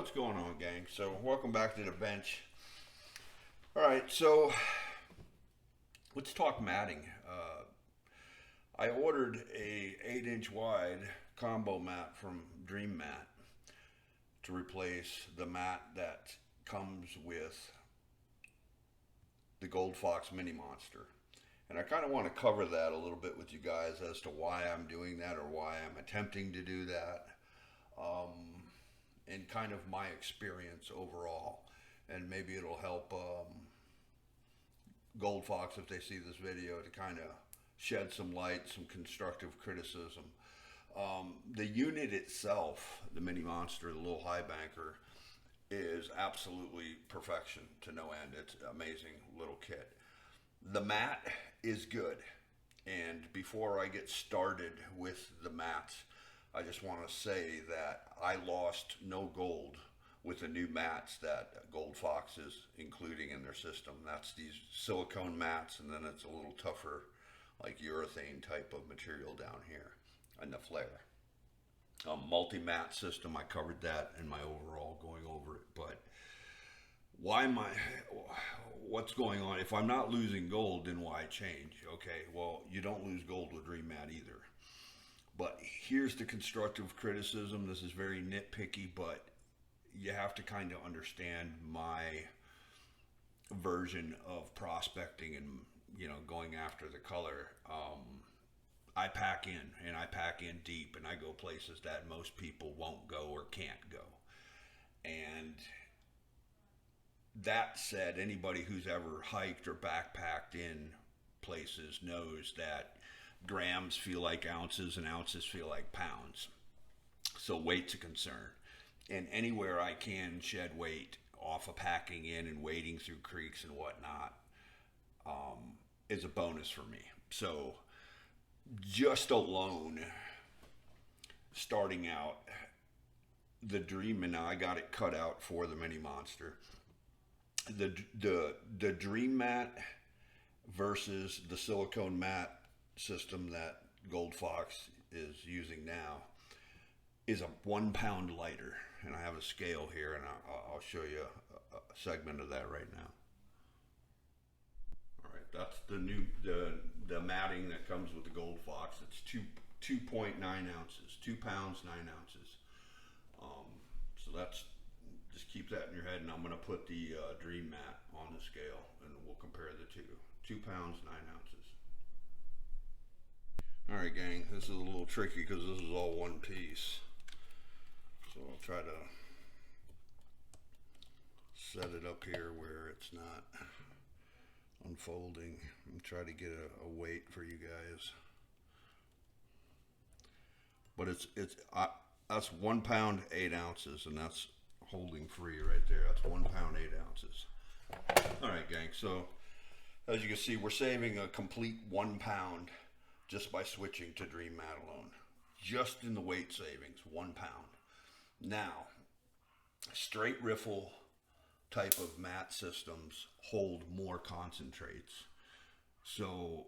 What's going on, gang? So welcome back to the bench. All right, so let's talk matting. I ordered a 8-inch wide combo mat from Dream Mat to replace the mat that comes with the Gold Fox Mini Monster. And I kind of want to cover that a little bit with you guys as to why I'm doing that or why I'm attempting to do that. And kind of my experience overall. And maybe it'll help Gold Fox, if they see this video, to kind of shed some light, some constructive criticism. The unit itself, the Mini Monster, the little high banker, is absolutely perfection to no end. It's an amazing little kit. The mat is good. And before I get started with the mats, I just want to say that I lost no gold with the new mats that Gold Fox is including in their system. That's these silicone mats, and then it's a little tougher, like urethane type of material down here, and the flare. Multi-mat system, I covered that in my overall going over it, but what's going on? If I'm not losing gold, then why change? Okay, well, you don't lose gold with Dream Mat either. But here's the constructive criticism. This is very nitpicky, but you have to kind of understand my version of prospecting and, going after the color. I pack in, and I pack in deep, and I go places that most people won't go or can't go. And that said, anybody who's ever hiked or backpacked in places knows that grams feel like ounces and ounces feel like pounds. So weight's a concern. And anywhere I can shed weight off of packing in and wading through creeks and whatnot is a bonus for me. So just alone, starting out, the Dream, and now I got it cut out for the Mini Monster. The Dream Mat versus the silicone mat system that Gold Fox is using now is a 1 pound lighter, and I have a scale here, and I'll show you a segment of that right now. All right, that's the matting that comes with the Gold Fox. It's 2.9 ounces, 2 pounds 9 ounces. So that's, just keep that in your head, and I'm going to put the Dream Mat on the scale, and we'll compare the two. 2 pounds 9 ounces. Alright, gang, this is a little tricky because this is all one piece. So I'll try to set it up here where it's not unfolding and try to get a weight for you guys. But that's 1 pound 8 ounces, and that's holding free right there. That's 1 pound 8 ounces. Alright, gang, so as you can see, we're saving a complete 1 pound just by switching to Dream Mat alone. Just in the weight savings, 1 pound. Now, straight riffle type of mat systems hold more concentrates. So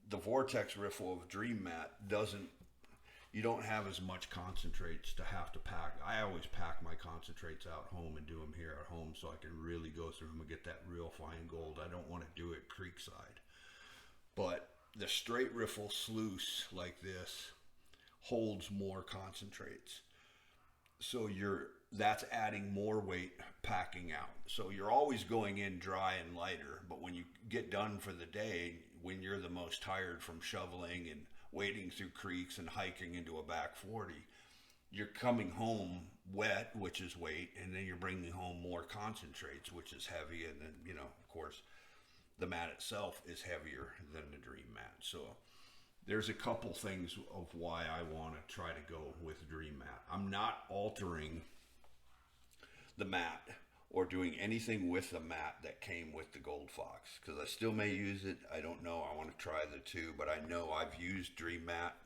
the Vortex riffle of Dream Mat you don't have as much concentrates to have to pack. I always pack my concentrates out home and do them here at home so I can really go through them and get that real fine gold. I don't want to do it creekside. But the straight riffle sluice like this holds more concentrates. So that's adding more weight packing out. So you're always going in dry and lighter, but when you get done for the day, when you're the most tired from shoveling and wading through creeks and hiking into a back 40, you're coming home wet, which is weight, and then you're bringing home more concentrates, which is heavy, and then, of course, the mat itself is heavier than the Dream Mat. So there's a couple things of why I want to try to go with Dream Mat. I'm not altering the mat or doing anything with the mat that came with the Gold Fox, because I still may use it. I don't know. I want to try the two, but I know I've used Dream Mat.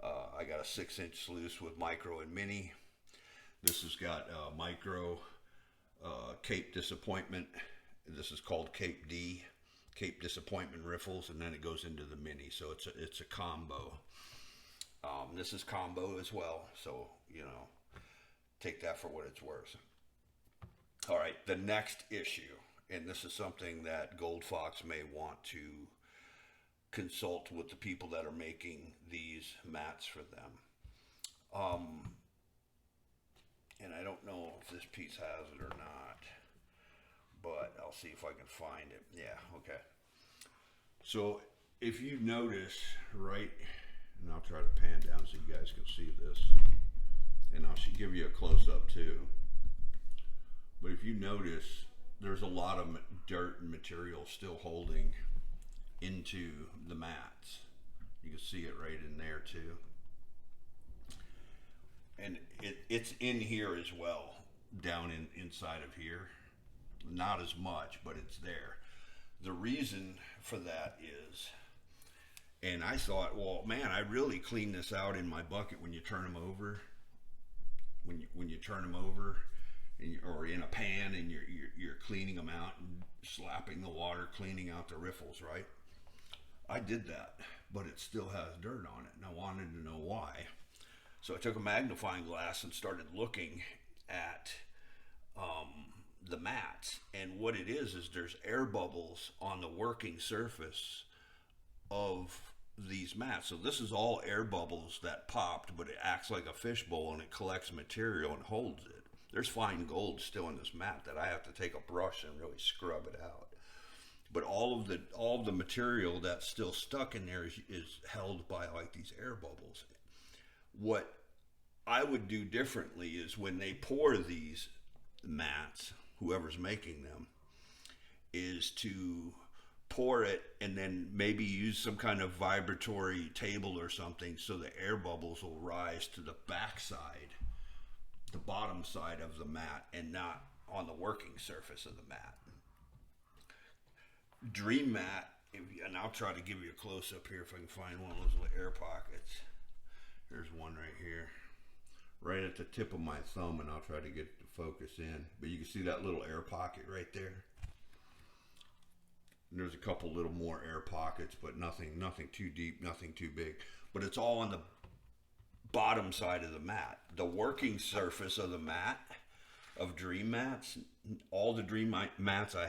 I got a 6-inch sluice with micro and mini. This has got micro Cape Disappointment. This is called Cape D, Cape Disappointment riffles, and then it goes into the mini. So it's a combo. This is combo as well. So take that for what it's worth. All right, the next issue, and this is something that Gold Fox may want to consult with the people that are making these mats for them. And I don't know if this piece has it or not, but I'll see if I can find it. Yeah, okay. So if you notice, right, and I'll try to pan down so you guys can see this, and I'll give you a close-up too. But if you notice, there's a lot of dirt and material still holding into the mats. You can see it right in there too. And it's in here as well, down inside of here. Not as much, but it's there. The reason for that is, and I thought, well, man, I really clean this out in my bucket when you turn them over. When you turn them over, or in a pan, and you're cleaning them out and slapping the water, cleaning out the riffles, right? I did that, but it still has dirt on it, and I wanted to know why. So I took a magnifying glass and started looking at the mats, and what it is there's air bubbles on the working surface of these mats. So this is all air bubbles that popped, but it acts like a fishbowl and it collects material and holds it. There's fine gold still in this mat that I have to take a brush and really scrub it out. But all of the material that's still stuck in there is held by like these air bubbles. What I would do differently is when they pour these mats, whoever's making them, is to pour it and then maybe use some kind of vibratory table or something so the air bubbles will rise to the back side, the bottom side of the mat, and not on the working surface of the mat. Dream mat, and I'll try to give you a close up here if I can find one of those little air pockets. There's one right here, right at the tip of my thumb, and I'll try to get the focus in. But you can see that little air pocket right there. And there's a couple little more air pockets, but nothing too deep, nothing too big. But it's all on the bottom side of the mat. The working surface of the mat, of dream mats, all the dream mats I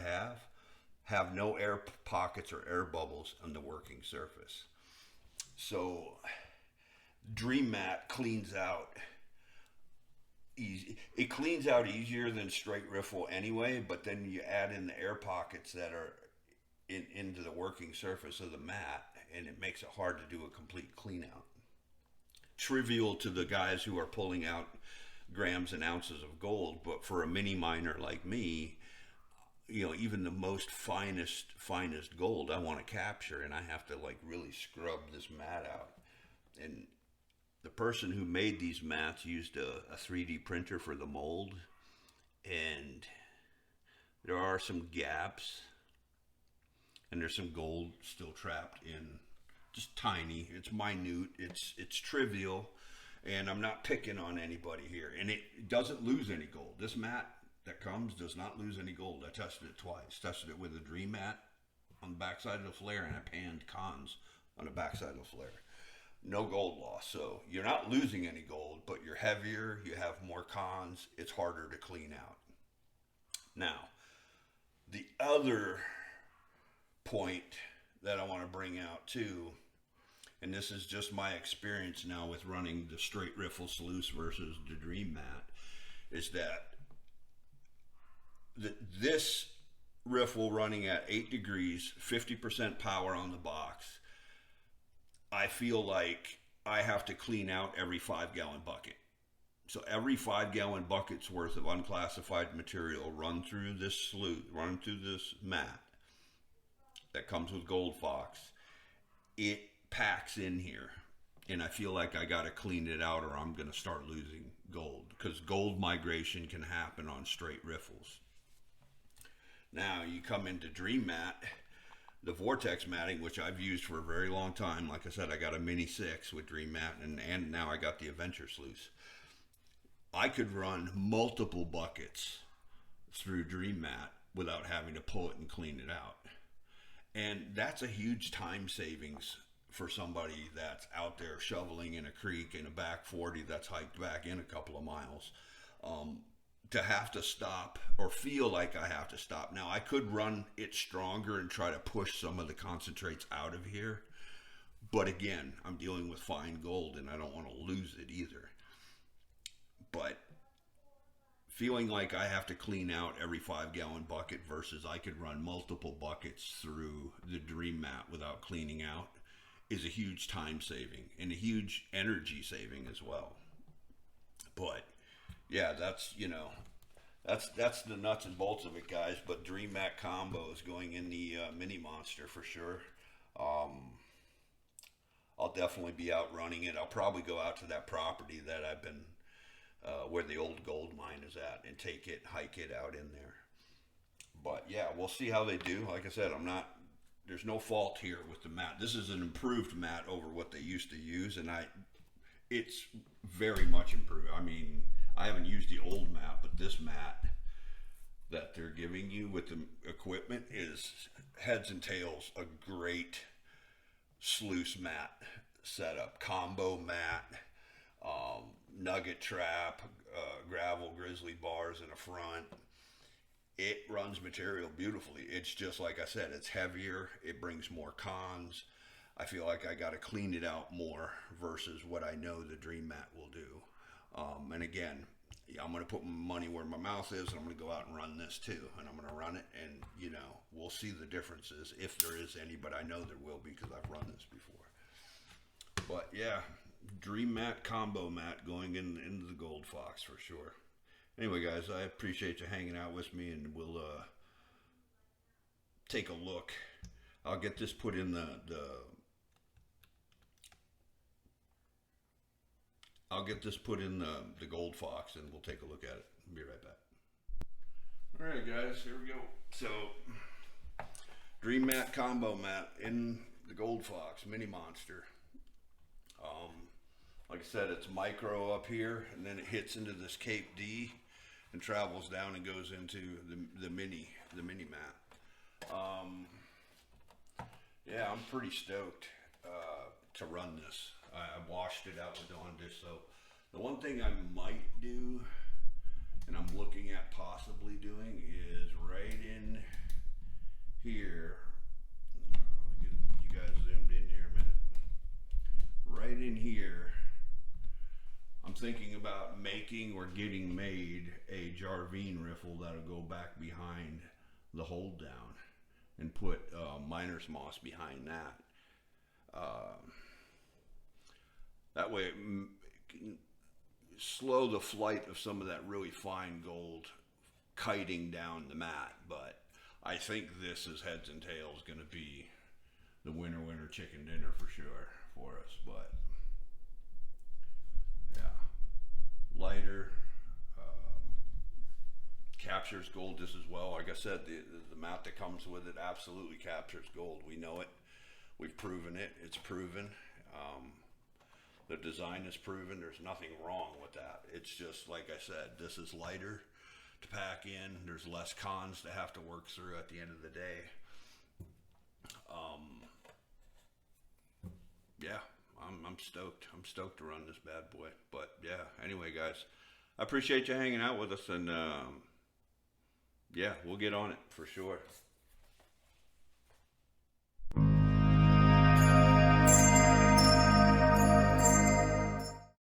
have no air pockets or air bubbles on the working surface. So dream mat cleans out easy. It cleans out easier than straight riffle anyway, but then you add in the air pockets that are into the working surface of the mat, and it makes it hard to do a complete clean out. Trivial to the guys who are pulling out grams and ounces of gold, but for a mini miner like me, you know, even the most finest gold I want to capture, and I have to like really scrub this mat out. And the person who made these mats used a 3D printer for the mold, and there are some gaps, and there's some gold still trapped in, just tiny. It's minute, it's trivial, and I'm not picking on anybody here. And it doesn't lose any gold. This mat that comes does not lose any gold. I tested it twice. Tested it with a dream mat on the backside of the flare, and I panned cons on the backside of the flare. No gold loss. So you're not losing any gold, but you're heavier, you have more cons, it's harder to clean out. Now, the other point that I want to bring out too, and this is just my experience now with running the straight riffle sluice versus the dream mat, is that this riffle running at 8 degrees, 50% power on the box, I feel like I have to clean out every 5-gallon bucket. So every 5-gallon bucket's worth of unclassified material run through this sluice, run through this mat that comes with Gold Fox. It packs in here, and I feel like I got to clean it out or I'm going to start losing gold, because gold migration can happen on straight riffles. Now you come into dream mat, the vortex matting, which I've used for a very long time. Like I said, I got a mini 6 with dream mat, and now I got the Adventure Sluice. I could run multiple buckets through dream mat without having to pull it and clean it out. And that's a huge time savings for somebody that's out there shoveling in a creek in a back 40 that's hiked back in a couple of miles. To have to stop or feel like I have to stop. Now I could run it stronger and try to push some of the concentrates out of here, but again, I'm dealing with fine gold and I don't want to lose it either. But feeling like I have to clean out every 5 gallon bucket versus I could run multiple buckets through the Dream Mat without cleaning out is a huge time saving and a huge energy saving as well. But yeah, that's, that's the nuts and bolts of it, guys. But Dream Mat combos going in the Mini Monster for sure. I'll definitely be out running it. I'll probably go out to that property that I've been, where the old gold mine is at, and hike it out in there. But yeah, we'll see how they do. Like I said, there's no fault here with the mat. This is an improved mat over what they used to use, and it's very much improved. I mean, I haven't used the old mat, but this mat that they're giving you with the equipment is heads and tails a great sluice mat setup. Combo mat, nugget trap, gravel grizzly bars in the front. It runs material beautifully. It's just like I said, it's heavier. It brings more cons. I feel like I got to clean it out more versus what I know the Dream Mat will do. And again, I'm going to put my money where my mouth is, and I'm going to go out and run this too. And I'm going to run it, and we'll see the differences if there is any, but I know there will be because I've run this before. But yeah, Dream Mat combo mat going into the Gold Fox for sure. Anyway, guys, I appreciate you hanging out with me, and we'll take a look. I'll get this put in the Gold Fox, and we'll take a look at it. I'll be right back. All right, guys, here we go. So, Dream Mat combo mat in the Gold Fox Mini Monster. Like I said, it's micro up here, and then it hits into this Cape D and travels down and goes into the mini mat. Yeah, I'm pretty stoked to run this. I washed it out with Dawn Dish, so the one thing I might do, and I'm looking at possibly doing, is right in here. I'll get you guys zoomed in here a minute. Right in here, I'm thinking about making or getting made a Jarvine riffle that'll go back behind the hold down and put miner's moss behind that. That way it can slow the flight of some of that really fine gold kiting down the mat. But I think this is heads and tails going to be the winner chicken dinner for sure for us. But yeah, lighter, captures gold just as well. Like I said, the mat that comes with it absolutely captures gold. We know it. We've proven it. It's proven. The design is proven. There's nothing wrong with that. It's just, like I said, this is lighter to pack in. There's less cons to have to work through at the end of the day. Yeah, I'm stoked. I'm stoked to run this bad boy. But yeah, anyway, guys, I appreciate you hanging out with us, and yeah, we'll get on it for sure.